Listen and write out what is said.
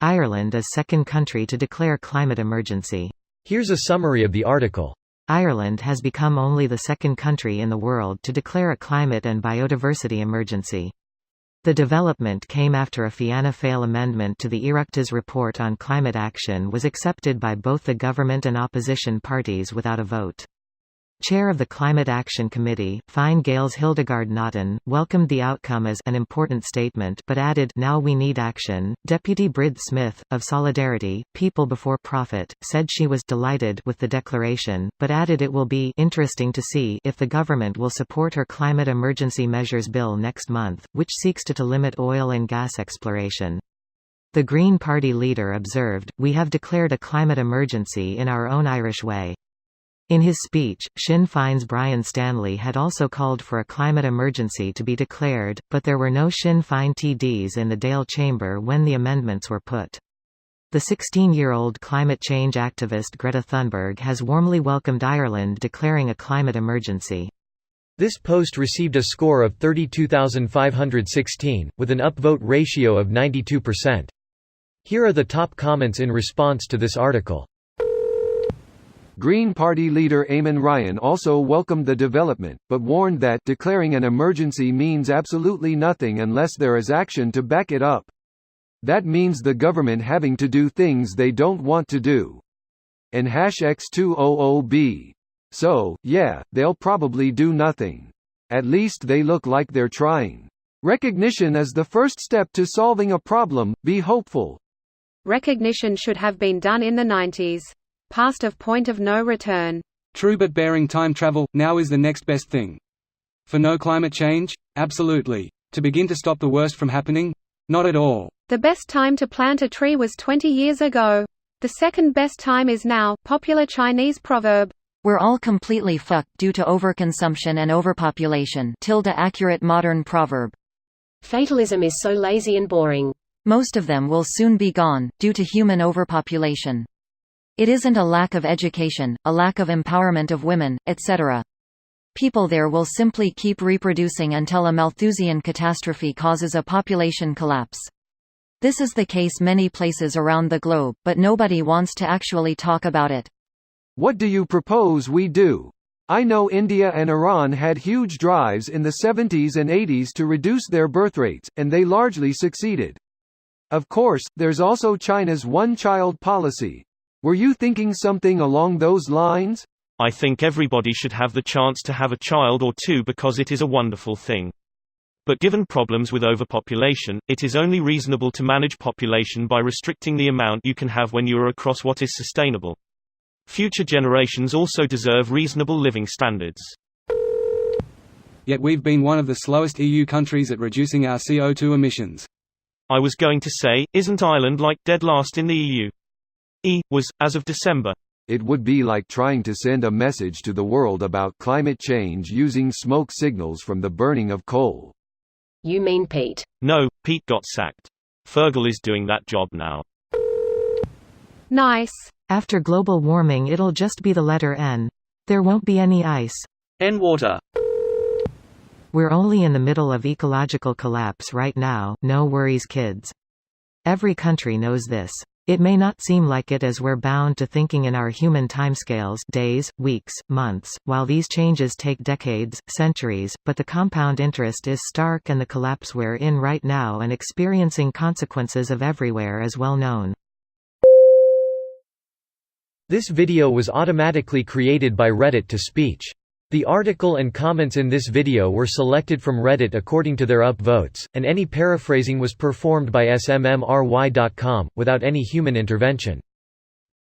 Ireland is second country to declare climate emergency. Here's a summary of the article. Ireland has become only the second country in the world to declare a climate and biodiversity emergency. The development came after a Fianna Fáil amendment to the Oireachtas report on climate action was accepted by both the government and opposition parties without a vote. Chair of the Climate Action Committee, Fine Gael's Hildegard Naughton, welcomed the outcome as an important statement but added, "Now we need action." Deputy Brid Smith, of Solidarity, People Before Profit, said she was delighted with the declaration, but added it will be interesting to see if the government will support her Climate Emergency Measures Bill next month, which seeks to limit oil and gas exploration. The Green Party leader observed, "We have declared a climate emergency in our own Irish way." In his speech, Sinn Féin's Brian Stanley had also called for a climate emergency to be declared, but there were no Sinn Féin TDs in the Dáil chamber when the amendments were put. The 16-year-old climate change activist Greta Thunberg has warmly welcomed Ireland declaring a climate emergency. This post received a score of 32,516, with an upvote ratio of 92%. Here are the top comments in response to this article. Green Party leader Eamon Ryan also welcomed the development, but warned that declaring an emergency means absolutely nothing unless there is action to back it up. That means the government having to do things they don't want to do. And #X200B. So, yeah, they'll probably do nothing. At least they look like they're trying. Recognition is the first step to solving a problem, be hopeful. Recognition should have been done in the 90s. Past of point of no return. True, but bearing time travel, now is the next best thing. For no climate change? Absolutely. To begin to stop the worst from happening? Not at all. The best time to plant a tree was 20 years ago. The second best time is now. Popular Chinese proverb. We're all completely fucked due to overconsumption and overpopulation. Accurate modern proverb. Fatalism is so lazy and boring. Most of them will soon be gone, due to human overpopulation. It isn't a lack of education, a lack of empowerment of women, etc. People there will simply keep reproducing until a Malthusian catastrophe causes a population collapse. This is the case many places around the globe, but nobody wants to actually talk about it. What do you propose we do? I know India and Iran had huge drives in the 70s and 80s to reduce their birth rates, and they largely succeeded. Of course, there's also China's one-child policy. Were you thinking something along those lines? I think everybody should have the chance to have a child or two because it is a wonderful thing. But given problems with overpopulation, it is only reasonable to manage population by restricting the amount you can have when you are across what is sustainable. Future generations also deserve reasonable living standards. Yet we've been one of the slowest EU countries at reducing our CO2 emissions. I was going to say, isn't Ireland like dead last in the EU? Was, as of December. It would be like trying to send a message to the world about climate change using smoke signals from the burning of coal. You mean Pete? No, Pete got sacked. Fergal is doing that job now. Nice. After global warming it'll just be the letter N. There won't be any ice. N-water. We're only in the middle of ecological collapse right now, no worries kids. Every country knows this. It may not seem like it as we're bound to thinking in our human timescales, days, weeks, months, while these changes take decades, centuries, but the compound interest is stark and the collapse we're in right now and experiencing consequences of everywhere is well known. This video was automatically created by Reddit to speech. The article and comments in this video were selected from Reddit according to their upvotes, and any paraphrasing was performed by smmry.com, without any human intervention.